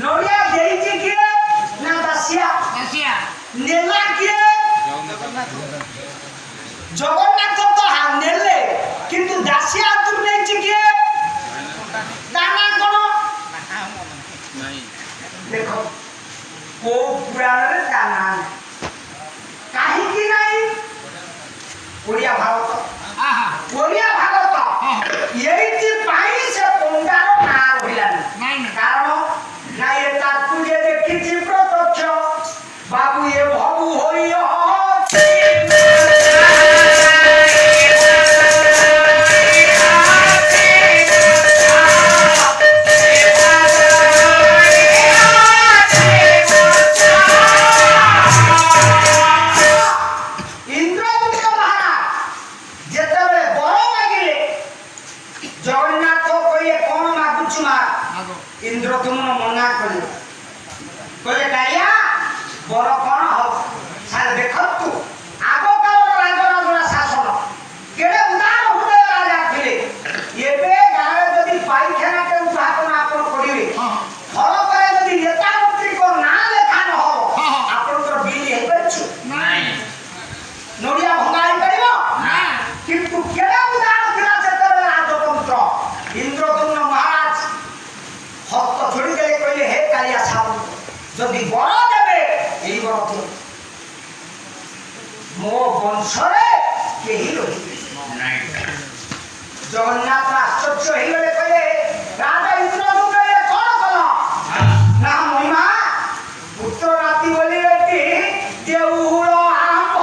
নড়িয়া দেইছে কি না দাসিয়া দাসিয়া নেলা কি জগন্নাথ তো নেলে কিন্তু দাসিয়া তুই নেইছে কি দানা কোন নাই দেখো কো পুরাণরে দানা কাহিকি নাই ওড়িয়া ভারত আহা ওড়িয়া ভারত এইটি পাই সে পন্ডার না রহিলানি নাই না কারণ না এ তাকু যে দেখিছি প্রত্যক্ষ বাবু এ ভবু হইয় ইন্দ্রদূত মহারাজ যেতবে বড় মাগিলে জগন্নাথ কইয়ে কোন মাগুছু মা আগো ইন্দ্রদূম্ন মনা কলে কলে গাইয়া বড় কোন হব সার দেখন্তু আগ কালর রাজরাজরা শাসন কেড়ে উদার হৃদয় রাজা ଥିଲେ এবে গাঁরে যদি পাইখানাতে উদ্ঘাটন আপন করিবে ফল করে যদি নেতা মন্ত্রী কো না লেখা ন হব আপনার বিল হেইপারছু নাই নড়িয়া ভঙ্গা হেইপারিব না কিন্তু কেড়ে উদার ଥିଲା সেতবে রাজতন্ত্র ইন্দ্রদূম্ন মহারাজ হস্ত ছড়ি দেলে কইলে হে কালিয়া সামন্ত যদি বড় দেবে এই বড় তো মো বংশরে কেহি রহিবে নাই জগন্নাথ আশ্চর্য হইলে কইলে রাজা ইন্দ্রদূম্ন এ কোন কল না মহিমা পুত্র নাতি বলি এটি দেউহুড় আরম্ভ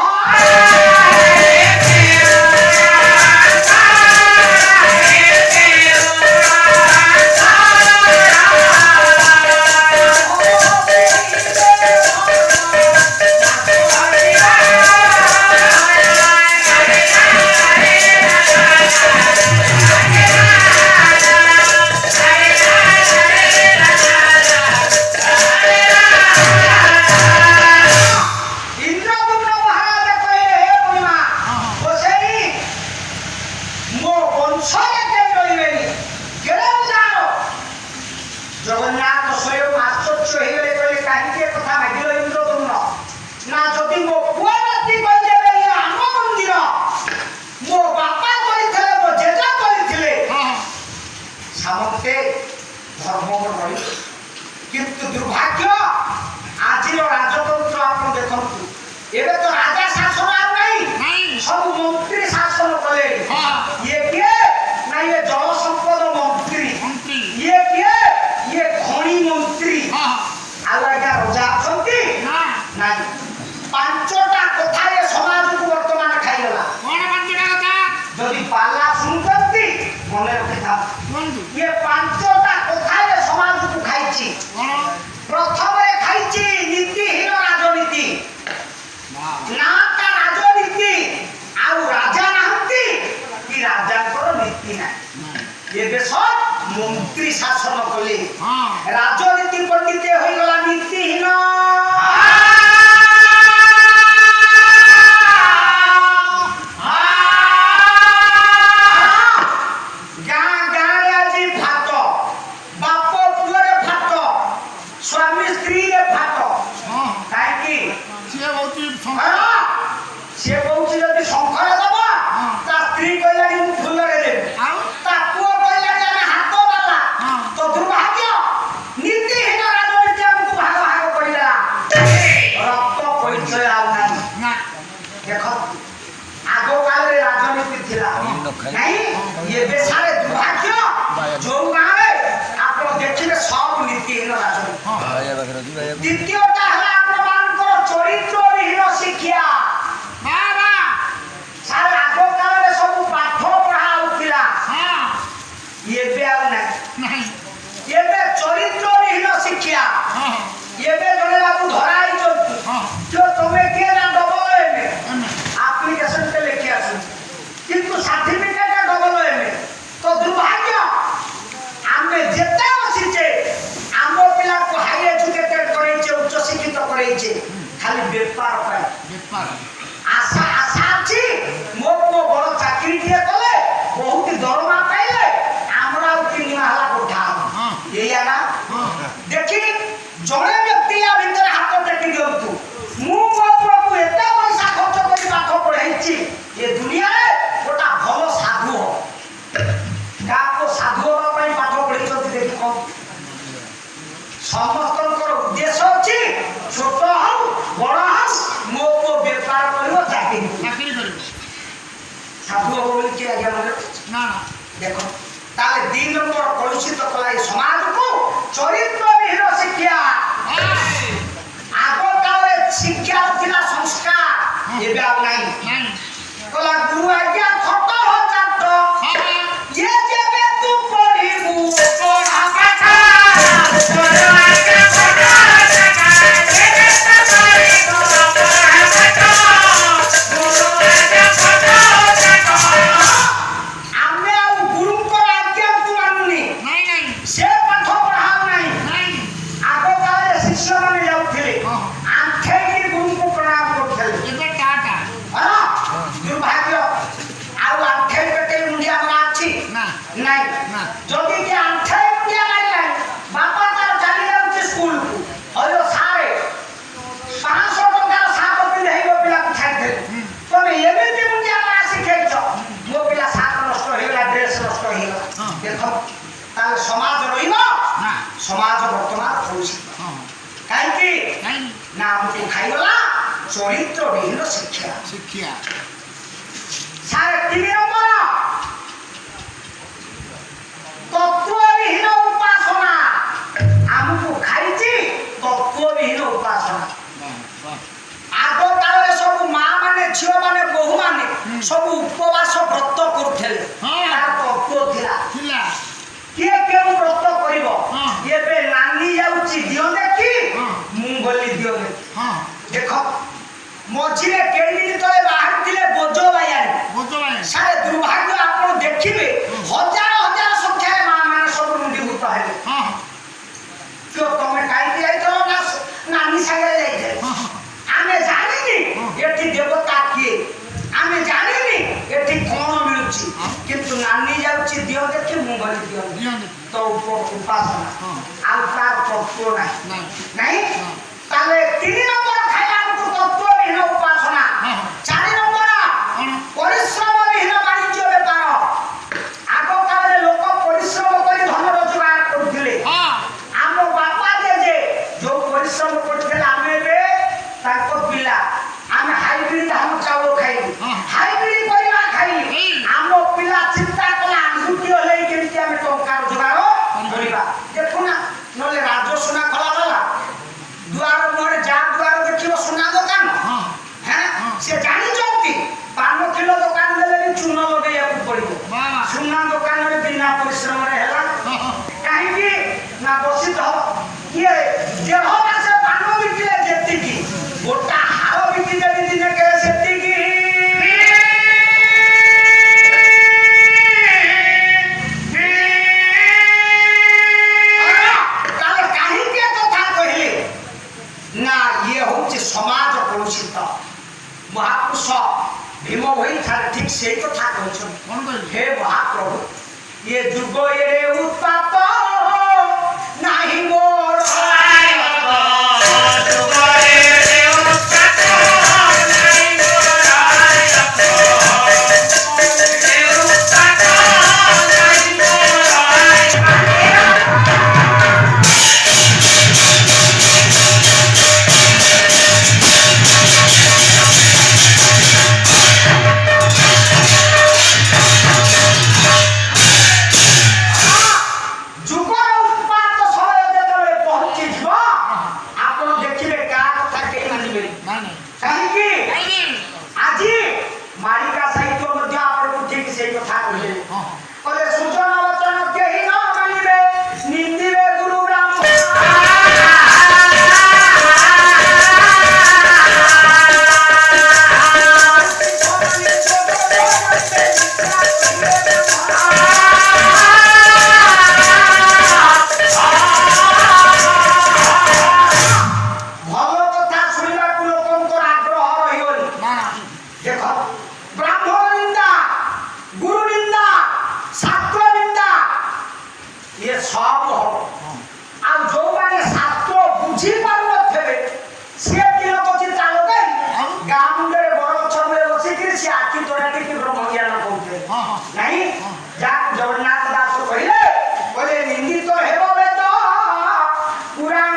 ইন্দ্রদূম্ন মহারাজ কইলে হে মহিমা বসেই মো বংশরে কে রইবেনি কেড়ে জানো জগন্নাথ স্বয়ং আশ্চর্য হইলে কইলে কাহিকে কথা মাগিল ইন্দ্রদূম্ন না যদি মো পুয়া নাতি কই দেবে এ আম মন্দির মো বাপা করিଥିଲେ মো জেজা করিଥିଲେ সামন্তে ধর্ম রহি কিন্তু দুর্ভাগ্য আজির রাজতন্ত্র আপন দেখন্তু এবে তো রাজা শাসন আর নাই নাই সব মন্ত্রী শাসন কলে ইয়ে কে না ইয়ে জল সম্পদ মন্ত্রী মন্ত্রী ইয়ে কে ইয়ে খনি মন্ত্রী আলাদা রোজা অଛନ୍ତି না নাই পাঁচটা কথায় সমাজକୁ বর্তমান খাইগলা কোন মন্দির কথা যদি পালা শুনছন্তি মনে রখিথাও বন্ধু ইয়ে পাঁচটা কথায় সমাজକୁ খাইছি কোন প্রথমে খাইছি নীতিহীন রাজনীতি বাহ না তা রাজনীতি আর রাজা নাহান্তি কি রাজাଙ୍କର নীতি নাই ଏବେ সব মন্ত্রী শাসন কলে হ্যাঁ রাজনীতি পণ্ডিতে হইগলা নীতিহীন গাঁ গাঁরে আজি ভাত বাপ পুଅରେ ভাত স্বামী স্ত্রীরে ভাত হ্যাঁ কাହିଁକି সে বলছি সে কହୁଛି ଯଦି ଶଙ୍ଖରେ ଦବ ତା ସ୍ତ୍ରୀ କହିଲାଣି ମୁଁ ଫୁଲରେ ଦେବି ଆଉ ତା ପୁଅ କହିଲାଣି ଆମେ ହାତ ବାଲା ତ ଦୁର୍ଭାଗ୍ୟ ନୀତିହୀନ ରାଜନୀତି ଆମକୁ ଭାଗ ଭାଗ କରିଦେଲା ରକ୍ତ ପରିଚୟ ଆଉ ନାହିଁ না ଦେଖ ଆଗ କାଳରେ ରାଜନୀତି ଥିଲା ନାଇଁ ଏବେ ସାରେ ଦୁର୍ଭାଗ୍ୟ ଯୋଉ ଗାଁରେ ଆପଣ ଦେଖିବେ ସବୁ ନୀତିହୀନ ରାଜନୀତି ଦ୍ୱିତୀୟଟା ହେଲା ଆପଣମାନଙ୍କର ଚରିତ୍ରବିହୀନ ଶିକ୍ଷା বাবা ସାରେ ଆଗ କାଳରେ ସବୁ ପାଠ ପଢା ହଉଥିଲା হ্যাঁ ଏବେ ଆଉ ନାହିଁ নাই ଏବେ ଚରିତ୍ରବିହୀନ ଶିକ୍ଷା হ্যাঁ ଏବେ ଜଣେ ବାବୁ ଧରା ହେଇଛନ୍ତି হ্যাঁ ଯୋଉ ତମେ କିଏ ନା ଡବଲ ଏମେ এমএ ଆପ୍ଲିକେସନ ଟେ ଲେଖି ଆସୁଛନ୍ତି କିନ୍ତୁ ସାର୍ଟିଫିକେଟ ଡବଲ ଏମେ ତ ଦୁର୍ଭାଗ୍ୟ ଆମେ ଯେତେ ବସିଛେ ଆମ ପିଲାକୁ ହାଇ ଏଜୁକେଟେଡ କରେଇଛେ ଉଚ୍ଚ ଶିକ୍ଷିତ କରେଇଛେ ଖାଲି ବେପାର ପାଇଁ বেপার আশা আশা ଅଛି ମୋ ପୁଅ ବଡ଼ ଚାକିରିଟିଏ କଲେ ବହୁତ ଦରମା ପାଇଲେ ଆମର ଆଉ 3 ମାହଲା କୋଠା ହବ ହଁ। ଏଇଆ ନା হ্যাঁ ଦେଖି ସମସ୍ତଙ୍କର ଉଦ୍ଦେଶ୍ୟ ଅଛି ଛୋଟ ହଉ ବଡ଼ ହଉ ମୋ ପୁଅ ବେପାର କରିବ ଚାକିରି ଚାକିରି କରିବ ସାଧୁ ହବ ବୋଲି କିଏ ଆଜ୍ଞା ମନେ ନା ଦେଖ ତାହେଲେ 2 ନମ୍ବର କଳୁଷିତ କଲା ଏ ସମାଜକୁ ଚରିତ୍ରବିହୀନ ଶିକ୍ଷା ଆଗ କାଳରେ ଶିକ୍ଷା ଥିଲା ସଂସ୍କାର ଏବେ ଆଉ ନାହିଁ ନାଇଁ କଲା ଗୁରୁ ଆଜ୍ଞା ଖଟ ହଚାଟ ये जेबे तू पढ़िबू पढ़ा पाठा पढ़ा आज्ञा पढ़ा जेबे तू पढ़िबू पढ़ा पाठा गुरु आज्ञा पढ़ा आमे आ गुरु को आज्ञा तू मानुनी ନାଇଁ ନାଇଁ से पाठ पढ़ाऊ नहीं ନାଇଁ आगो काले शिष्य माने जाउथिले आंखे की गुरु को प्रणाम करथले ଏବେ ଟାଟା हां दुर्भाग्य आउ आंखे पेटे मुंडिया हमरा अछि ନା नहीं ନା যদি কি আঠে মুন্ডিয়া মারলেন বাপা তার চালি যাচ্ছে স্কুল হলো সারে 500 টাকার সাপ পিঁধাইব পিলাকে ছাড়িদেলে তুমি এমনি মুন্ডিয়া মারা শিখাইছ মো পিলা সাপ নষ্ট হইলা ড্রেস নষ্ট হইলা দেখো তাহলে সমাজ রইব না সমাজ বর্তমান কলুষিত ହଁ কাইকি ନାଇଁ না আমাকে খাইগলা চরিত্রবিহীন শিক্ষা ଶିକ୍ଷା সাড়ে 3 নম্বর তত্ত্ববিহীন উপাসনা ଆମକୁ ଖାଇଛି ତତ୍ତ୍ୱବିହୀନ ଉପାସନା ଆଗ କାଳରେ ସବୁ ମା ମାନେ ଝିଅ ମାନେ ବୋହୂ ମାନେ ସବୁ ଉପବାସ ବ୍ରତ କରୁଥିଲେ ତାର ତତ୍ତ୍ୱ ଥିଲା ଥିଲା କିଏ କେଉଁ ବ୍ରତ କରିବ ହଁ। ଏବେ ନାନୀ ଯାଉଛି ଦିଅ ଦେଖି ହଁ। ମୁଁ ଗଲି ଦିଅ ଦେଖି ହଁ ଦେଖ ମଝିରେ କେଇଦିନ ତଳେ ବାହାରିଥିଲେ ବୋଝ ବାୟାଣୀ ବୁଝ ଭାଇ ସାରେ ଦୁର୍ଭାଗ୍ୟ ଆପଣ ଦେଖିବେ ହଜାର ହଜାର ସଂଖ୍ୟାରେ ମା ମାନେ ସବୁ ରୁଣ୍ଡୀଭୂତ ହେଲେ ହଁ क्यों तुम्हें काईके जाइतो ना नानी सागे जाइते आमे जानिनी एठी देवता किए आमे जानिनी एठी कोन मिलुची किंतु नानी जाउची दियो देखि मुंगली दियो ଦିଅନ୍ତି तो उपासना ହଁ आउ तार तत्व नहीं ନାଇଁ नहीं ହଁ ताले 3 नंबर खाइला को तत्व बिन उपासना ହଁ 4 नंबर କ'ଣ परिश्रम बिन वाणिज्य व्यापार आगो काले लोक परिश्रम करी धन रोजगार करथिले ହଁ ଆମ ବାପା ଯେ ଯୋଉ ପରିଶ୍ରମ କରିଥିଲେ ଆମେ ଏବେ ତାଙ୍କ ପିଲା ଆମେ ହାଇବ୍ରିଡ ଧାନ ଚାଉଳ ଖାଇବୁ ହାଇବ୍ରିଡ ପରିବା ଖାଇଲି ଆମ ପିଲା ଚିନ୍ତା କଲା ଆଙ୍ଗୁଠି ହଲେଇ କେମିତି ଆମେ ଟଙ୍କା ରୋଜଗାର କରିବା ଦେଖୁନା ନହେଲେ ରାଜସୁନା ଖୋଲା ଗଲା ଦୁଆର ମୁହଁରେ ଯାହା ଦୁଆର ଦେଖିବ ସୁନା ଦୋକାନ ହଁ হ্যাঁ সে জানিଛନ୍ତି 5 কিলো দোকান দেলে ବି ଚୂନ ଲଗେଇବାକୁ ପଡିବ ବାବା ସୁନା ଦୋକାନରେ ବିନା ପରିଶ୍ରମରେ ହେଲା ହଁ ହଁ କାହିଁକି ନା ବସିତ କିଏ ଦେହ ମାସେ ପାନ ବିକିଲେ ଯେତିକି ଗୋଟା ହାର ବିକି ଯଦି ଦିନେ କେ ସେତିକି ତାହେଲେ କାହିଁକି କଥା କହିଲେ ନା ଇଏ ହଉଛି ସମାଜ କଳୁଷିତ ମହାପୁରୁଷ ଭୀମ ଭୋଇ ଠିକ୍ ସେଇ କଥା କହିଛନ୍ତି କ'ଣ କହିଲି हे महाप्रभु ये जुग ये उत्पात नहीं मोर जुग ये उत्पात नहीं मोर ये उत्पात नहीं ଯୁଗର ଉତ୍ପାତ ସମୟ ଯେତେବେଳେ ପହଞ୍ଚିଯିବ ଆପଣ ଦେଖିବେ କାହା କଥା କେହି ମାନିବେନି ନାଇଁ ନାଇଁ କାହିଁକି କାହିଁକି ଆଜି ମାଳିକା ସାହିତ୍ୟ ମଧ୍ୟ ଆପଣଙ୍କୁ ଠିକ ସେଇ କଥା କହିଲେ ହଁ କହିଲେ ସୂଚନା ବଚନ କେହି ନ ମାନିବେ ନିନ୍ଦିବେ ଗୁରୁ ବ୍ରାହ୍ମଣ ଭଲ କଥା ଶୁଣିବାକୁ ଲୋକଙ୍କର ଆଗ୍ରହ ରହିବନି ନା ଦେଖ ବ୍ରାହ୍ମଣ ନିନ୍ଦା ଗୁରୁ ନିନ୍ଦା ଶାସ୍ତ୍ର ନିନ୍ଦା ଇଏ ସବୁ ହବ ଆଉ ଯୋଉମାନେ ଶାସ୍ତ୍ର ବୁଝି ପାରୁନଥିବେ ସିଏ ଦିନ ବସି ଚାଲବେ ଗାଁ ମୁଣ୍ଡରେ ବଡ଼ ଗଛ ମୂଳେ ବସିକିରି ସେ ଆଖି ତୋରାଟିକି ବ୍ରହ୍ମଜ୍ଞାନ କହୁଥିଲେ ହଁ ହଁ ନାହିଁ ଯାହା ଜଗନ୍ନାଥ ଦାସ କହିଲେ ନିନ୍ଦିତ ହେବ ବେଦ ପୁରାଣ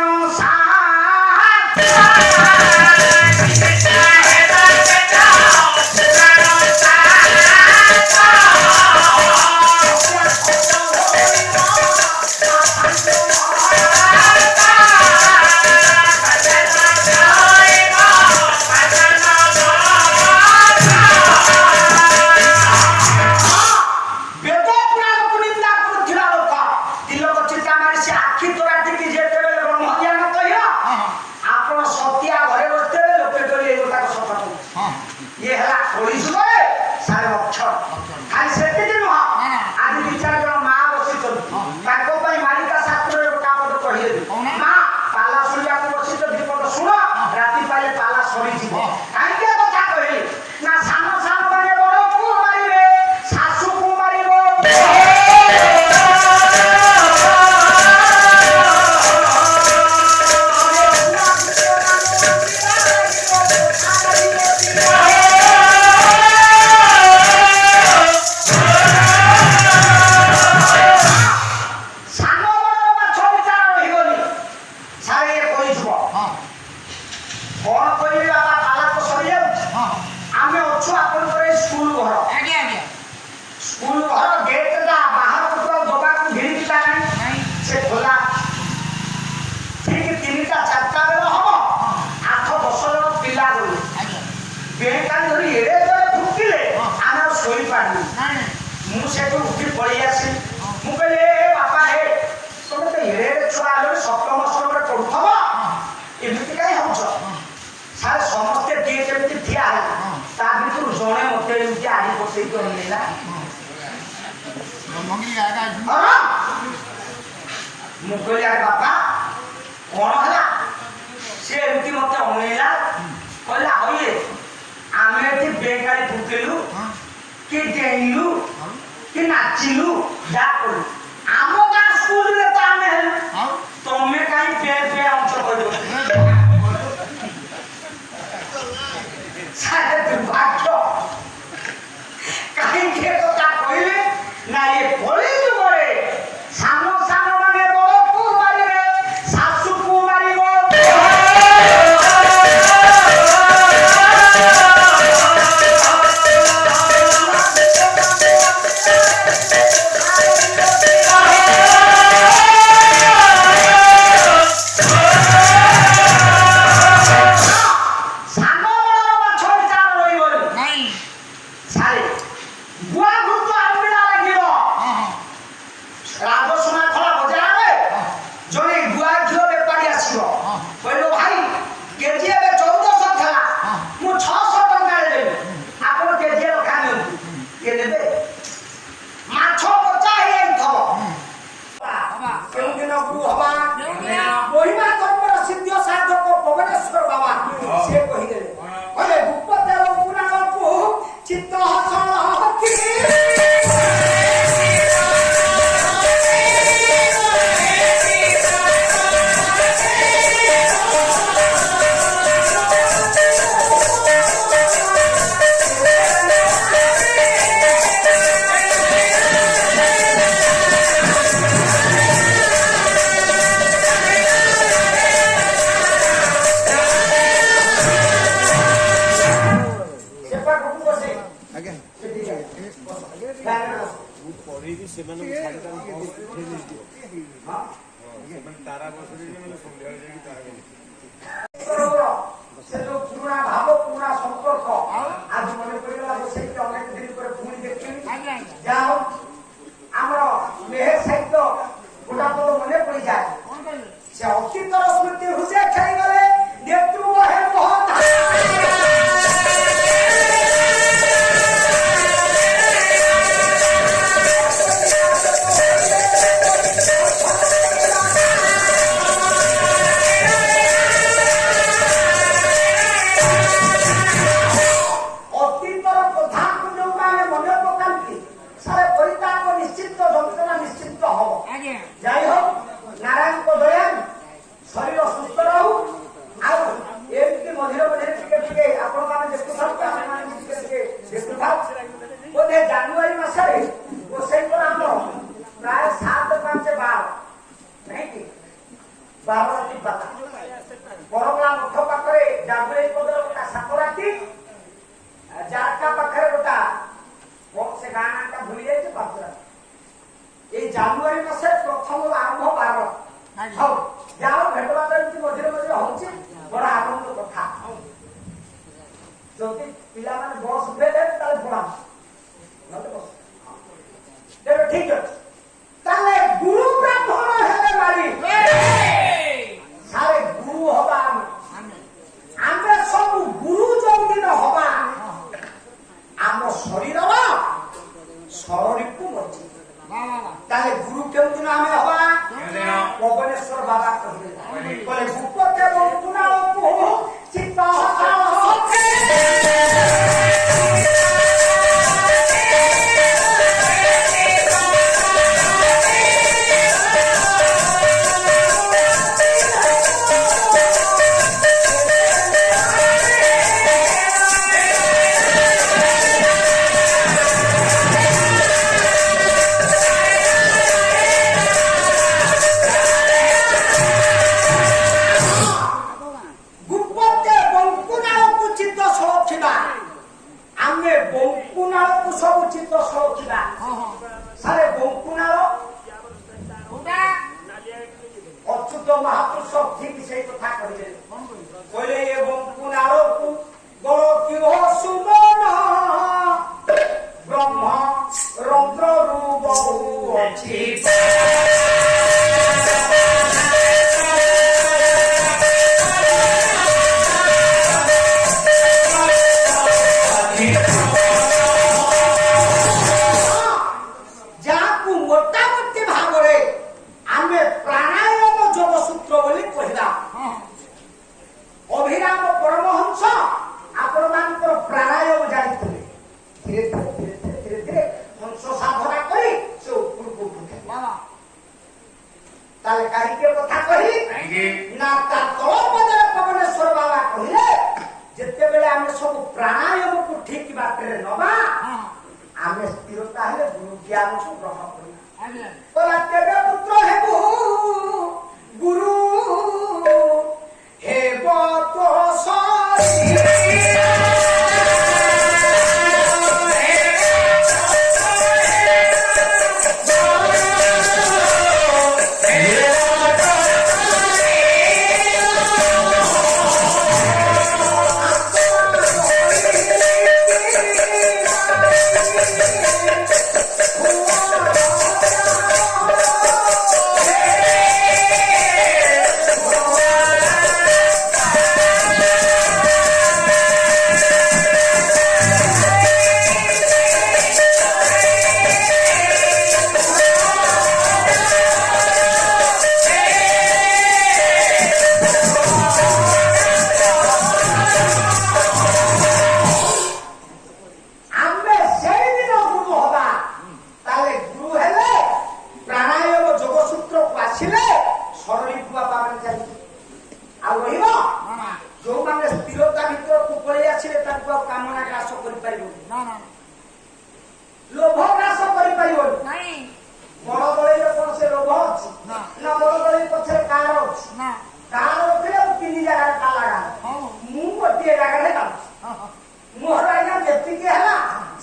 ସେ ଆଖି ତୋରା ଟିକେ ଯେତେବେଳେ ବ୍ରହ୍ମଜ୍ଞାନ କହିବ ହଁ ହଁ ଆପଣ ସତିଆ ଘରେ ବସିଥିବେ ଲୋକେ କହିଲେ ଏଇ ଗୋଟାକ ସତ କହୁଛି ହଁ ଇଏ ହେଲା କଳି ଯୁଗରେ ସାରେ ଅକ୍ଷର ଖାଲି ସେତିକି ନୁହଁ ଆଜି ଦି ଚାରି ଜଣ ମା ବସିଛନ୍ତି ତାଙ୍କ ପାଇଁ ମାଳିକା ଶାସ୍ତ୍ରରେ ଗୋଟେ ପଦ କହିଦେବି ମା ପାଲା ଶୁଣିବାକୁ ବସିଛ ଦିପଦ ଶୁଣ ରାତି ପାଇଲେ ପାଲା ସରିଯିବ କାହିଁକି ଏ କଥା କହିଲି ନା ସାନ ସାନ ମାନେ ବଡକୁ ମାରିବେ ଶାଶୁକୁ ମାରିବ ସାନ ବଡର ମାଛ ବିଚାର ରହିବନି ସାରେ ଇଏ କହିଯିବ ହଁ କଣ କହିବି ବାବା ପାଲା ତ ସରିଯାଉଛି ହଁ ଆମେ ଅଛୁ ଆପଣଙ୍କର ଏଇ ସ୍କୁଲ ଘର ଆଜ୍ଞା ଆଜ୍ଞା ସ୍କୁଲ ଘର ଗେଟଟା ବାହାରକୁ ତ ଦବାକୁ ଘିରିକିଟା ନାହିଁ ନାଇଁ ସେ ଖୋଲା ଠିକ 3ଟା 4ଟା ବେଳ ହବ 8-10 ଜଣ ପିଲା ଗଲେ ଆଜ୍ଞା ବେକାରୀ ଧରି ଏଡେ ଜୋରେ ଫୁକିଲେ ଆମେ ଆଉ ଶୋଇପାରିଲୁ ନାଇଁ ମୁଁ ସେଠୁ ଉଠି ପଳେଇ ଆସିଲି ମୁଁ କହିଲି ଏ ବାପା ହେ ତମେ ତ ଏଡେ ଏଡେ ଛୁଆ ହେଲେ ସପ୍ତମ ଅଷ୍ଟମରେ ପଢୁଥବ ଏମିତି କାହିଁ ହଉଛ ସାର୍ ସମସ୍ତେ କିଏ କେମିତି ଠିଆ ହେଲା ତା ଭିତରୁ ଜଣେ ମତେ ଏମିତି ଆଜି ବସେଇକି ଅନେଇଲା ମଙ୍ଗଲି ଆଗା ହଁ ମୁଁ କହିଲି ଆରେ ବାପା କଣ ହେଲା ସେ ଏମିତି ମତେ ଅନେଇଲା କହିଲା ଆଉ ଇଏ ଆମେ ଏଠି ବେକାରୀ ଫୁକିଲୁ ହଁ କି ଡେଇଁଲୁ ଆଉ କି ନାଚିଲୁ ଯାହା କଲୁ ଆମ ଗାଁ ସ୍କୁଲରେ ତ ଆମେ ହେଲୁ ଆଉ ତମେ କାହିଁ ପେ ପେ ଅଂଶ କରିବ ସାରେ ଦୁର୍ଭାଗ୍ୟ କାହିଁକି ଏ କଥା କହିଲେ ନା ଇଏ କଳି ଯୁଗରେ ସାନ ସାନ ମାନେ ବଡକୁ ମାରିବେ ଶାଶୁକୁ ମାରିବ ସାନ ବଡର ମାଛ ବିଚାର ରହିବନି ନାଇଁ ସାରେ ଗୁଆ ଘୁଟ ଆମ୍ବିଳା ଲାଗିବ ହଁ ହଁ ରାଜସୁନା ଖୋଲା ବଜାରରେ ହଁ ଜଣେ ଗୁଆ ଘିଅ ବେପାରୀ ଆସିବ ହଁ କହିଲ ଭାଇ କେଜି ଏବେ 1400 ଥିଲା ହଁ ମୁଁ 600 ଟଙ୍କାରେ ଦେବି ଆପଣ କେଜି ଲେଖା ନିଅନ୍ତୁ କିଏ ଦେବେ ମାଛ କଚା ହେଇଯାଇଥିବ ବାବା କେଉଁ ଦିନକୁ ହବା କେଉଁଦିନ? ମହିମା କର୍ମର ସିଦ୍ଧ ସାଧକ ପବନେଶ୍ୱର ବାବା ସେ କହିଦେଲେ କହିଲେ ଗୁପ୍ତଦେବ ପୁରାଣକୁ ଚିତ୍ତ ହସଳ ହକି ସେ ପାଖକୁ ବସେ ଆଜ୍ଞା ପଢେଇକି ସେମାନଙ୍କୁ ଛାଡ଼ିଦେବାକୁ ବସ୍ ଉଠେଇ ଦେଇଯିବ ସେମାନେ ତାରା ବସରେ ମାନେ ସନ୍ଧ୍ୟାବେଳେ ଯାଇକି ତାରା ସେ ଯୋଉ ପୁରୁଣା ଭାବ ପୁରୁଣା ସମ୍ପର୍କ ଆଜି ମନେ ପଡିଗଲା ବସେଇକି ଅନେକ ଦିନ ପରେ ପୁଣି ଦେଖିଲି ଆଜ୍ଞା ଆଜ୍ଞା ଯାହା ହଉ ଆମର ମେହେର ସାହିତ୍ୟ ଗୋଟା ପଦ ମନେ ପଡିଯାଏ କଣ କହିଲେ ସେ ଅତୀତର ସ୍ମୃତି ହୃଦୟ ଖେଳିଗଲେ ନେତୃତ୍ୱ ହେ ମୋହନ ଅତୀତର କଥାକୁ ଯୋଉମାନେ ମନେ ପକାନ୍ତି ସାରେ ପରିତାପ ନିଶ୍ଚିତ ଯନ୍ତ୍ରଣା ନିଶ୍ଚିତ ହବ ଆଜ୍ଞା ଯାଇ ହଉ ନାରାୟଣଙ୍କ ଦୟାରୁ ଶରୀର ସୁସ୍ଥ ରହୁ ଆଉ ଏମିତି ମଝିରେ ମଝିରେ ଟିକେ ଟିକେ ଆପଣମାନେ ଦେଖୁଥାନ୍ତୁ ଆମେମାନେ ବି ଟିକେ ଟିକେ ଦେଖୁଥାଉ ବୋଧେ ଜାନୁଆରୀ ମାସରେ ଗୋସାଇଙ୍କର ଆମର ପ୍ରାୟ 7-5-12 ନାଇଁ କି 12 ରାତି ପାତା କରମଳା ମଠ ପାଖରେ ଜାଗୁଳେଇ ପଦର ଗୋଟା 7 ରାତି ଜାରକା ପାଖରେ ଗୋଟା ସେ ଗାଁ ନାଁଟା ଭୁଲି ଯାଇଛି 5 ରାତି এই জানুয়ারি মাসে প্রথম আরম্ভ 12 হও যাও ভেটবাট এমনি মঝিরে মঝিরে হচ্ছে বড় আনন্দ কথা যদি পিলা মানে বস উঠেলে তাহলে পড়াম ঠিক আছে তাহলে গুরু ব্রাহ্মণ হেলে মারি ପବନେଶ୍ୱର ବାବା କହିଲେ କହିଲେ ଭୂପତେ ବଙ୍କୁଣାଳକୁ ଚିତ୍ତ ସଖେ ଅଚ୍ୟୁତ ମହାପୁରୁଷ ଠିକ ସେଇ କଥା କହିଲେ କହିଲେ ଏବଂ କୁଣାଳକୁ ଗଳ କିହ ସୁମନ ବ୍ରହ୍ମ ରନ୍ଧ୍ରରୁ ବହୁ ଅଛି তাহলে কাহিকে কথা কহি না তার তল পদরে পবনেশ্বর বাবা কহিলে যেতেবেলে আমি সব প্রাণায়ামକୁ ঠিক বাଟରେ ନବା ଆମେ ସ୍ଥିରତା ହେଲେ ଗୁରୁ ଜ୍ଞାନକୁ ଗ୍ରହଣ କରିବା କହିଲା ତେବେ ପୁତ୍ର ହେବୁ ଗୁରୁ ହେବ ତୋ লোভ গ্রাস କରିପାରିବନି ନାଇଁ ବଡ ଦଳେଇର କଣ ସେ ଲୋଭ ଅଛି ନା ବଡ ଦଳେଇ ପଛରେ କାର ଅଛି ନା କାର ରଖିଲେ ମୁଁ ତିନି ଜାଗାରେ ତାଲା ଗାଁ ମୁଁ ଗୋଟିଏ ଜାଗାରେ ଯାଉଛି ମୋର ଆଜ୍ଞା ଯେତିକି ହେଲା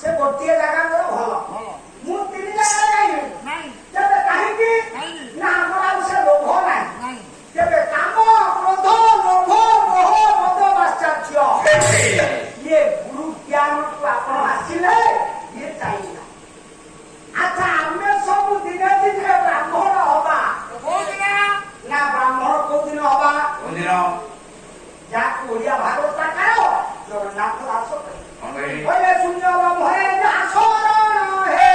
ସେ ଗୋଟିଏ ଜାଗା ମୋର ଭଲ ମୁଁ ତିନି ଜାଗାରେ ଯାଇନି ତେବେ କାହିଁକି ନା ଆମର ଆଉ ସେ ଲୋଭ ନାହିଁ ତେବେ କାମ କ୍ରୋଧ ଲୋଭ ମୋହ ମଦ ବାତ୍ସାର୍ଯ୍ୟ ଇଏ ଗୁରୁ ଜ୍ଞାନକୁ ଆପଣ ଆସିଲେ ଇଏ ଚାହିଁଲା আচ্ছা আমি সবু দিনে দিনে ব্রাহ্মণ হবা না ব্রাহ্মণ কোনদিন হবা যাকে ওড়িয়া ভাগবত কার জগন্নাথ দাস বলে শূন্য ব্রহ্মে আসরণ হে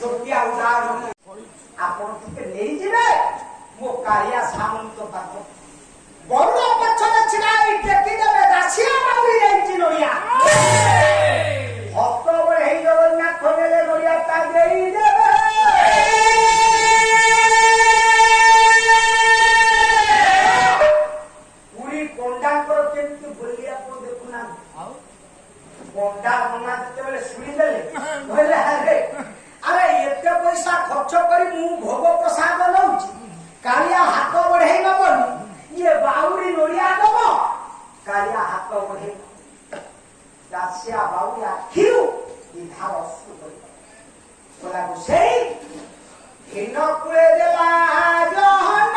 ଛୋଟିଆ ଉଦାହରଣ ଆପଣ ଟିକେ ନେଇଯିବେ ମୋ କାଳିଆ ସାମନ୍ତ ପାଖ ବରୁଣ ପଛରେ ଛିଡ଼ା ହେଇ ଟେକିଦେବେ ଦାସିଆ ବାଉରି ଯାଇଛି ନଡ଼ିଆ ଭକ୍ତ ହେଇ ଜଗନ୍ନାଥ ନେଲେ ନଡ଼ିଆ ତା ଦେଇଦେବେ ପୁରୀ ପଣ୍ଡାଙ୍କର କେମିତି ବୋଲି ଆପଣ ଦେଖୁନାହାନ୍ତି ପଣ୍ଡା ମନା ଯେତେବେଳେ ଶୁଣିଦେଲେ କହିଲେ ଆରେ ଏତେ ପଇସା ଖର୍ଚ୍ଚ କରି ମୁଁ ଭୋଗ ପ୍ରସାଦ ନଉଛି କାଳିଆ ହାତ ବଢେଇ ନବନି ଇଏ ବାଉରି ନଡ଼ିଆ ଦବ କାଳିଆ ହାତ ବଢେଇ ଦାସିଆ ବାଉରି ଆଖିରୁ ଧାର ସେଇ ହୀନ କୁଳେ ଦେଲା ଜହନ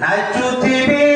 নাচুথিবি